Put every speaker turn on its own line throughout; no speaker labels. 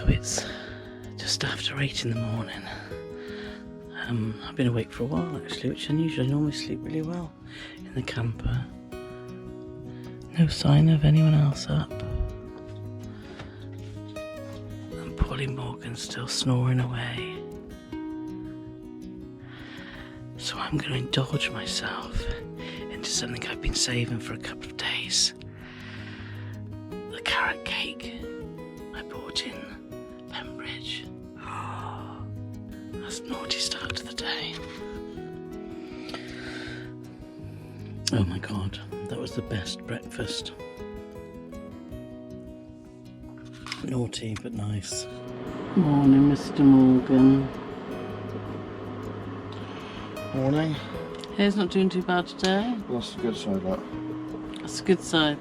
So it's just after 8 in the morning. I've been awake for a while actually, which is unusual. I normally sleep really well in the camper. No sign of anyone else up. And Polly Morgan's still snoring away. So I'm going to indulge myself into something I've been saving for a couple of days. The carrot cake I bought in Pembridge. Oh, that's a naughty start to the day. Oh my god, that was the best breakfast. Naughty but nice. Morning, Mr. Morgan.
Morning.
Hair's not doing too bad today.
Well, that's the good side, that.
That's the good side.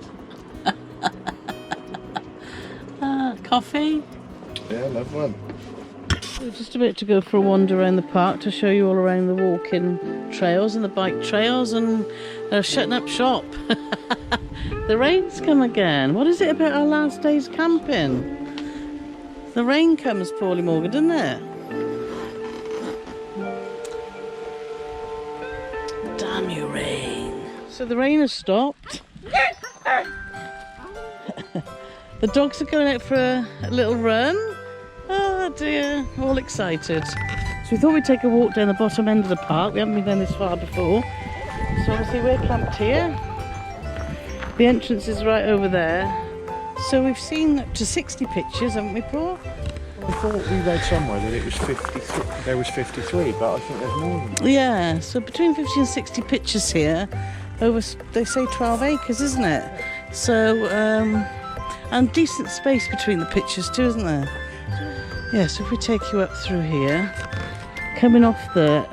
Coffee?
Yeah, love one.
We're just about to go for a wander around the park to show you all around the walking trails and the bike trails, and they're shutting up shop. The rain's come again. What is it about our last day's camping? The rain comes, Paulie Morgan, doesn't it? Damn you, rain. So the rain has stopped. The dogs are going out for a little run. Oh dear, all excited. So we thought we'd take a walk down the bottom end of the park. We haven't been down this far before. So obviously we're camped here. The entrance is right over there. So we've seen up to 60 pictures, haven't we, Paul?
I thought we read somewhere that it was 53. There was 53, but I think there's more than that.
Yeah, so between 50 and 60 pictures here. Over, they say 12 acres, isn't it? So, and decent space between the pictures too, isn't there? Yeah, so if we take you up through here, coming off the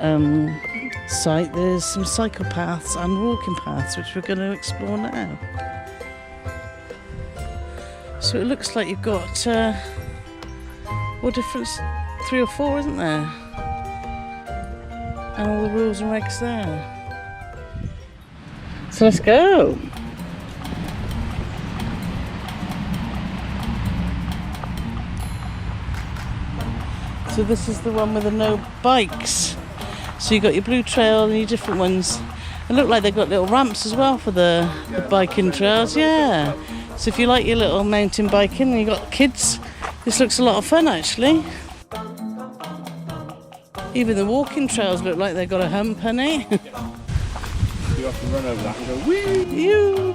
site, there's some cycle paths and walking paths which we're going to explore now. So it looks like you've got, what difference? 3 or 4, isn't there? And all the rules and regs there. So let's go. So this is the one with the no bikes. So you've got your blue trail and your different ones. It look like they've got little ramps as well for the biking trails, yeah. So if you like your little mountain biking and you've got kids, this looks a lot of fun actually. Even the walking trails look like they've got a hump, honey.
You have to run over that and go, wee!
You.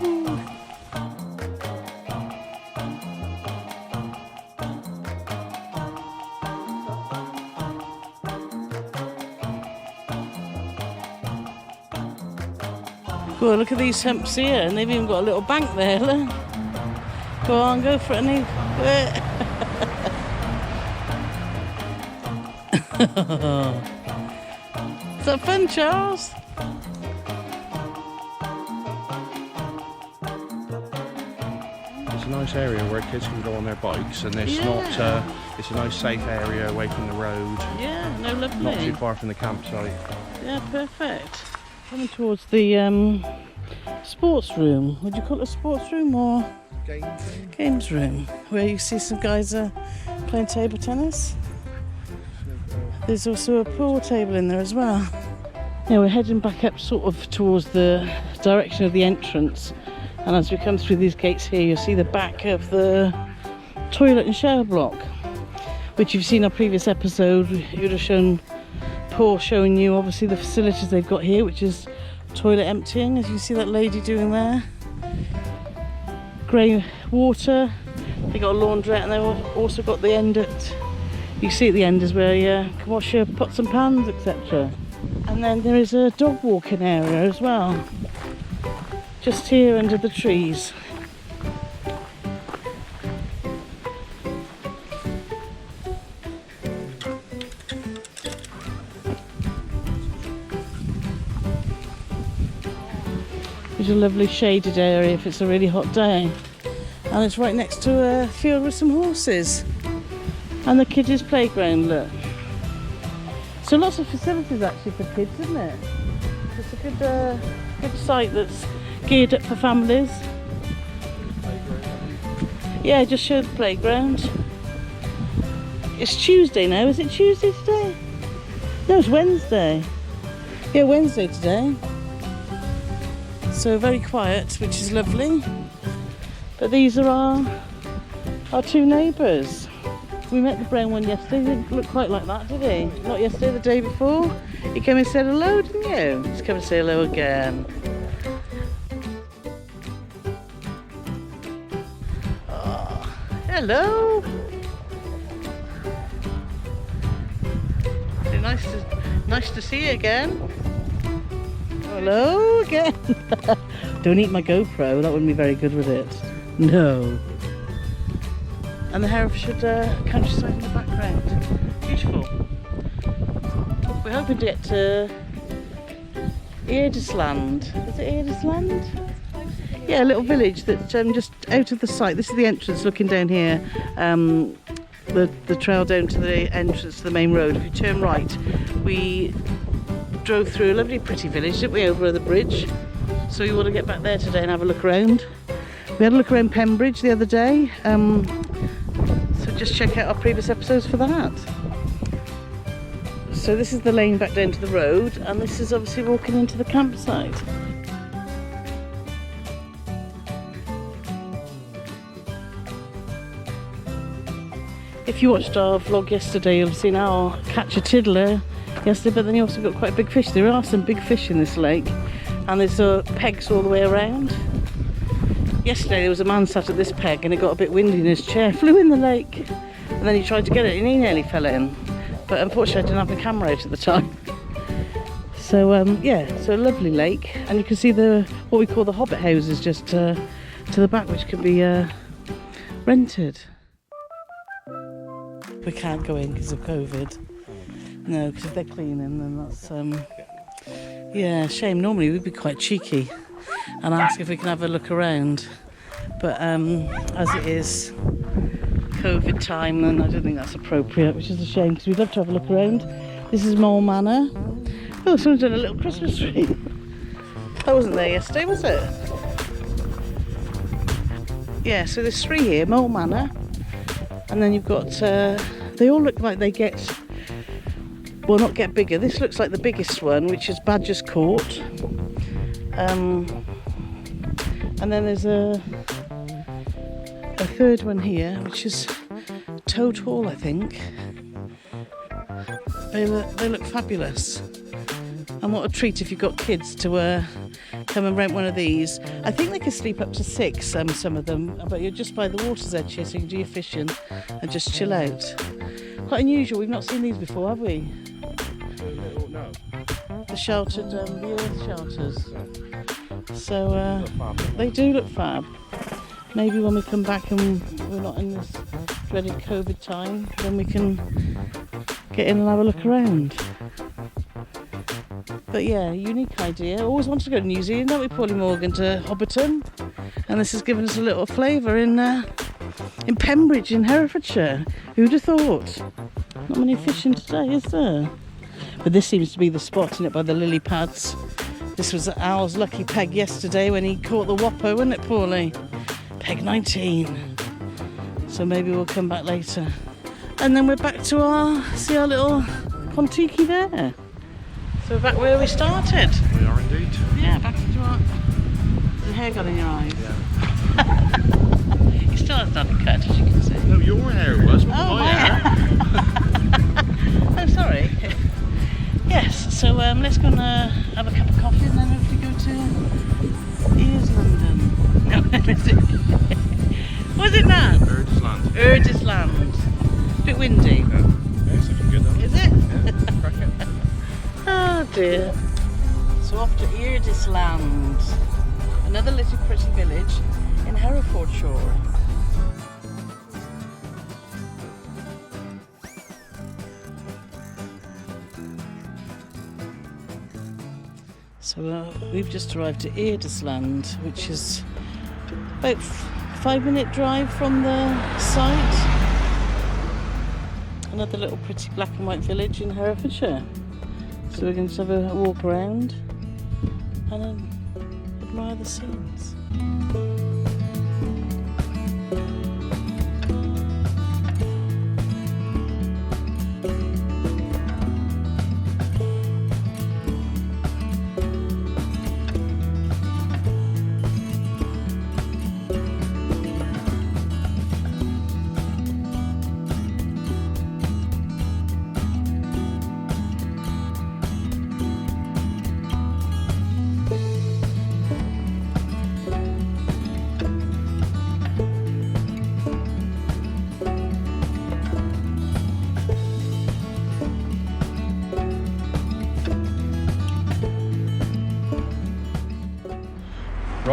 Well, look at these humps here, and they've even got a little bank there, look. Go on, go for it, Neve. Is that fun, Charles?
It's a nice area where kids can go on their bikes, and it's not. It's a nice safe area away from the road.
Yeah, no, lovely.
Not too far from the campsite.
Yeah, perfect. Coming towards the sports room. Would you call it a sports room or games room? Where you see some guys playing table tennis. There's also a pool table in there as well. Yeah, we're heading back up sort of towards the direction of the entrance. And as we come through these gates here, you'll see the back of the toilet and shower block, which you've seen our previous episode. You'd have shown Paul showing you obviously the facilities they've got here, which is toilet emptying, as you see that lady doing there. Grey water. They got a laundrette, and they've also got the end at, you see at the end is where you can wash your pots and pans, etc. And then there is a dog walking area as well, just here under the trees. It's a lovely shaded area if it's a really hot day, and it's right next to a field with some horses and the kiddies playground, look. So lots of facilities actually for kids, isn't it? It's a good site that's geared up for families. Yeah, just show the playground. It's Tuesday now. Is it Tuesday today? No, it's Wednesday. Yeah, Wednesday today. So very quiet, which is lovely. But these are our two neighbours. We met the brown one yesterday. He didn't look quite like that, did he? Not yesterday, the day before. He came and said hello, didn't you? Let's come and say hello again. Oh, hello. Nice to see you again. Hello again. Don't eat my GoPro, that wouldn't be very good with it. No. And the Herefordshire countryside in the background. Beautiful. We're hoping to get to Eardisland. Is it Eardisland? Yeah, a little village that's just out of the sight. This is the entrance looking down here. The trail down to the entrance to the main road. If you turn right, we drove through a lovely pretty village, didn't we, over the bridge. So we want to get back there today and have a look around. We had a look around Pembridge the other day. So just check out our previous episodes for that. So this is the lane back down to the road, and this is obviously walking into the campsite. If you watched our vlog yesterday, you'll have seen our catch a tiddler yesterday, but then you also got quite a big fish. There are some big fish in this lake, and there's pegs all the way around. Yesterday there was a man sat at this peg and it got a bit windy and his chair flew in the lake, and then he tried to get it and he nearly fell in, but unfortunately I didn't have the camera out at the time. So yeah, so a lovely lake, and you can see what we call the hobbit houses just to the back, which can be rented. We can't go in because of COVID. No, because if they're cleaning, then that's yeah, shame. Normally we'd be quite cheeky and ask if we can have a look around, but as it is COVID time, then I don't think that's appropriate, which is a shame because we'd love to have a look around. This is Mole Manor. Oh, someone's done a little Christmas tree. That wasn't there yesterday, was it? Yeah, so there's three here, Mole Manor, and then you've got they all look like they not get bigger. This looks like the biggest one, which is Badger's Court. And then there's a third one here, which is Toad Hall, I think. They look fabulous. And what a treat if you've got kids to come and rent one of these. I think they can sleep up to 6, some of them, but you're just by the water's edge here, so you can do your fishing and just chill out. Quite unusual. We've not seen these before, have we?
No.
The sheltered, the earth shelters. So they do look fab. Maybe when we come back and we're not in this dreaded COVID time, then we can get in and have a look around. But yeah, unique idea. Always wanted to go to New Zealand, don't we, Paulie Morgan, to Hobbiton? And this has given us a little flavour in Pembridge in Herefordshire. Who'd have thought? Not many fishing today, is there? But this seems to be the spot, isn't it, by the lily pads. This was Al's lucky peg yesterday when he caught the whopper, wasn't it, Paulie? Peg 19. So maybe we'll come back later. And then we're back to our little Contiki there. So we're back where we started.
We are indeed.
Yeah, back to our... The hair got in your eyes.
Yeah.
You still have done a cut, as you can see.
No, your hair was, but my hair.
Oh, sorry. Yes, so let's go and have a cup of coffee and then hopefully go to Ears London. No, was it that? Eardisland. A bit windy.
Yeah, it's looking good though.
Is it?
Yeah, crack it.
Oh dear. So off to Eardisland, another little pretty village in Herefordshire. So we've just arrived at Eardisland, which is about 5-minute drive from the site. Another little pretty black and white village in Herefordshire. So we're going to have a walk around and admire the scenes.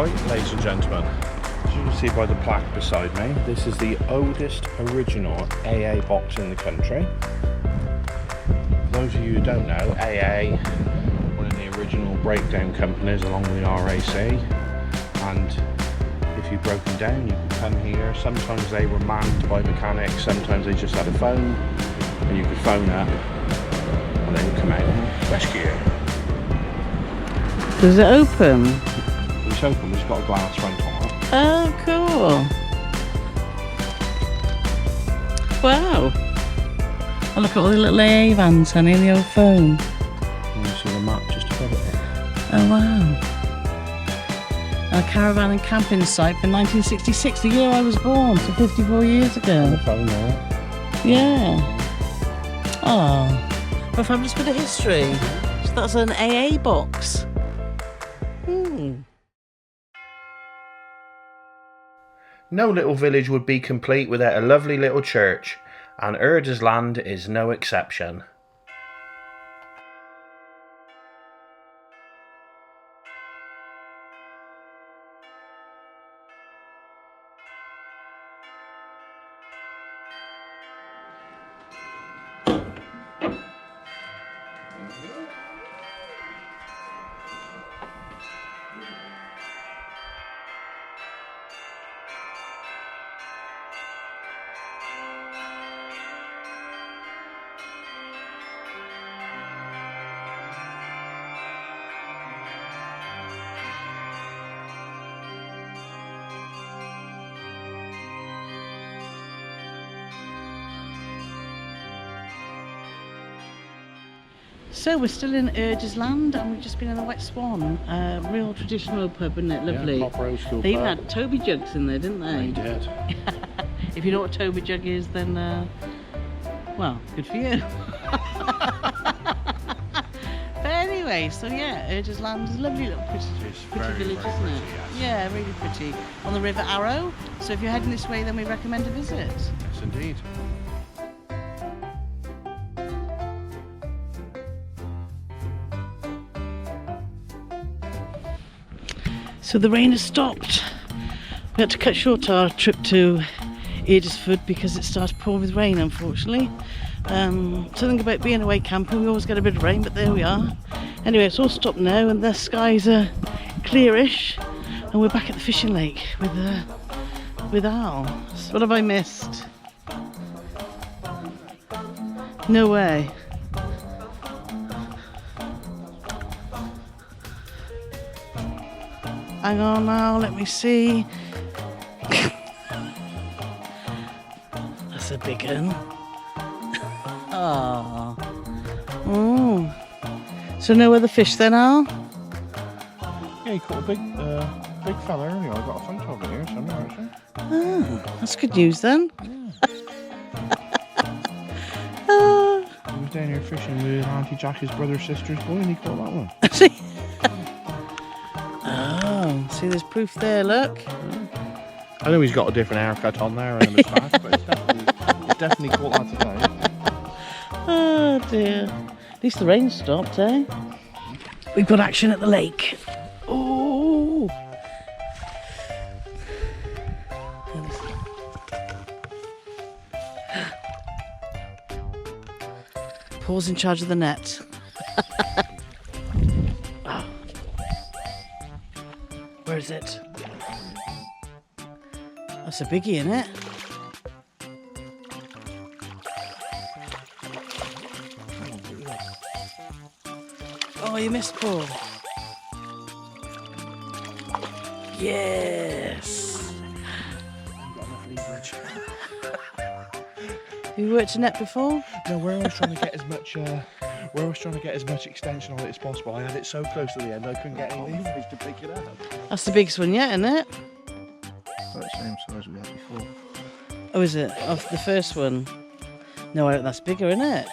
right, ladies and gentlemen. As you can see by the plaque beside me, this is the oldest original AA box in the country. For those of you who don't know, AA, one of the original breakdown companies along with the RAC, and if you've broken down you can come here. Sometimes they were manned by mechanics, sometimes they just had a phone and you could phone up and they would come out and rescue you.
Does it open?
It's open, it's got a glass front on it.
Oh, cool. Wow. Oh, look at all the little AA vans, honey, and the old phone.
And you see the map just above it.
Oh, wow. A caravan and camping site for 1966, the year I was born, so 54 years
On
ago.
the phone there.
Yeah. Oh, what a fabulous bit of history. So that's an AA box.
No little village would be complete without a lovely little church, and Eardisland is no exception.
So we're still in Eardisland and we've just been in the Wet Swan. Real traditional pub, isn't it? Lovely.
Yeah, proper old school
They even
pub.
had Toby jugs in there, didn't they?
They did.
If you know what a Toby jug is, then, well, good for you. But anyway, so yeah, Eardisland is a lovely little pretty
very,
village,
very
isn't it?
pretty, yes.
Yeah, really pretty. On the River Arrow. So if you're heading this way, then we recommend a visit.
Yes, indeed.
So the rain has stopped. We had to cut short our trip to Eardisford because it started pouring with rain, unfortunately. Something about being away camping, we always get a bit of rain, but there we are. Anyway, it's all stopped now and the skies are clearish and we're back at the fishing lake with Al. So what have I missed? No way. Hang on now, let me see. That's a big one. Oh. So no other fish then, Al?
Yeah, you caught a big fella earlier. I got a photo of it here somewhere, actually.
Oh, that's good news then.
He was down here fishing with Auntie Jackie's brother, sister's boy, and he caught that one.
Oh, see there's proof there, look.
I know he's got a different haircut on there and a moustache, but it's definitely caught that today.
Oh dear. At least the rain stopped, eh? We've got action at the lake. Oh! Paul's in charge of the net. Oh. Where is it? That's a biggie, isn't it? Oh, you missed Paul. Yes. You worked a net before?
No, we're always trying to get as much. We're always trying to get as much extension on it as possible. I had it so close to the end, I couldn't get any leverage to pick it up.
That's the biggest one yet, isn't it?
About the same size we had before.
Oh, is it? Of the first one? No, that's bigger, isn't it?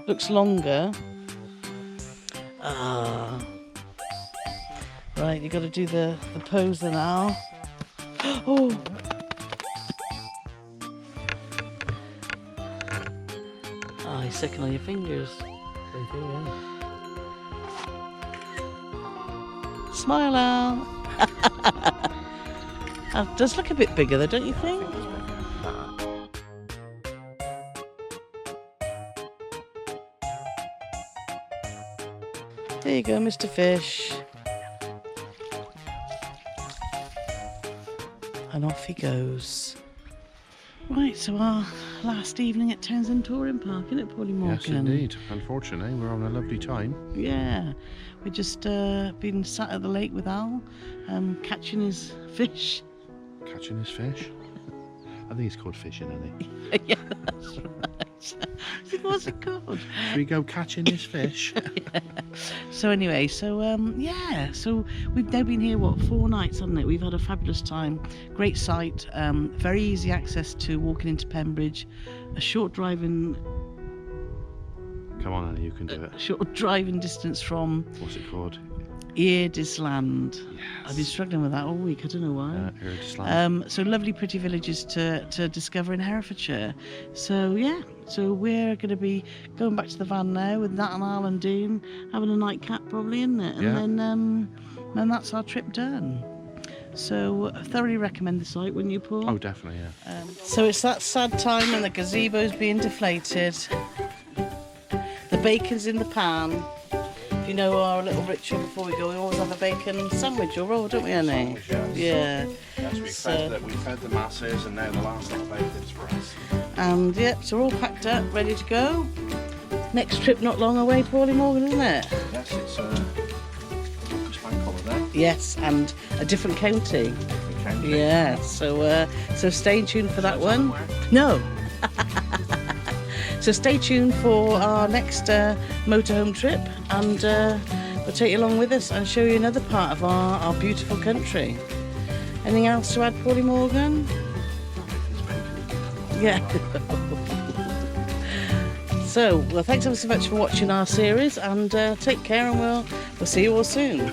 Looks longer. Ah. Right, you got to do the pose then, Al. Oh. Oh, you're sucking on your fingers. Smile, Al. It does look a bit bigger though, don't you think? There you go, Mr. Fish. And off he goes. Right, so our last evening at Townsend Touring Park, isn't it, Paulie Morgan?
Yes, indeed. Unfortunately, we're having a lovely time.
Yeah, we just been sat at the lake with Al, catching his fish.
Catching his fish? I think it's called fishing, isn't it?
Yeah, that's right. What's it called?
Should we go catching his fish?
Yeah. So anyway, so yeah, so we've now been here, what, 4 nights, haven't it? We've had a fabulous time. Great site, very easy access to walking into Pembridge, a short driving...
Come on, Annie, you can do it.
Short driving distance from...
What's it called?
Eardisland.
Yes.
I've been struggling with that all week, I don't know why.
Eardisland.
So lovely pretty villages to discover in Herefordshire. So yeah, so we're going to be going back to the van now with Nat and Al and Dean, having a nightcap probably, isn't it? And then that's our trip done. So I thoroughly recommend the site, wouldn't you, Paul?
Oh, definitely, yeah.
So it's that sad time when the gazebo's being deflated. The bacon's in the pan. You know our little ritual before we go, we always have a bacon sandwich or roll, don't we, Annie?
Sandwich,
yes.
Yeah. Yes, we fed the masses, and now the last little bacon's for us.
And yep, so we're all packed up, ready to go. Next trip not long away, Paulie Morgan, isn't it?
Yes, it's bank holiday.
Yes, and a different county. Yeah, so stay tuned for that one. No. So stay tuned for our next motorhome trip, and we'll take you along with us and show you another part of our beautiful country. Anything else to add, Paulie Morgan? Yeah. So, well, thanks ever so much for watching our series, and take care, and we'll see you all soon.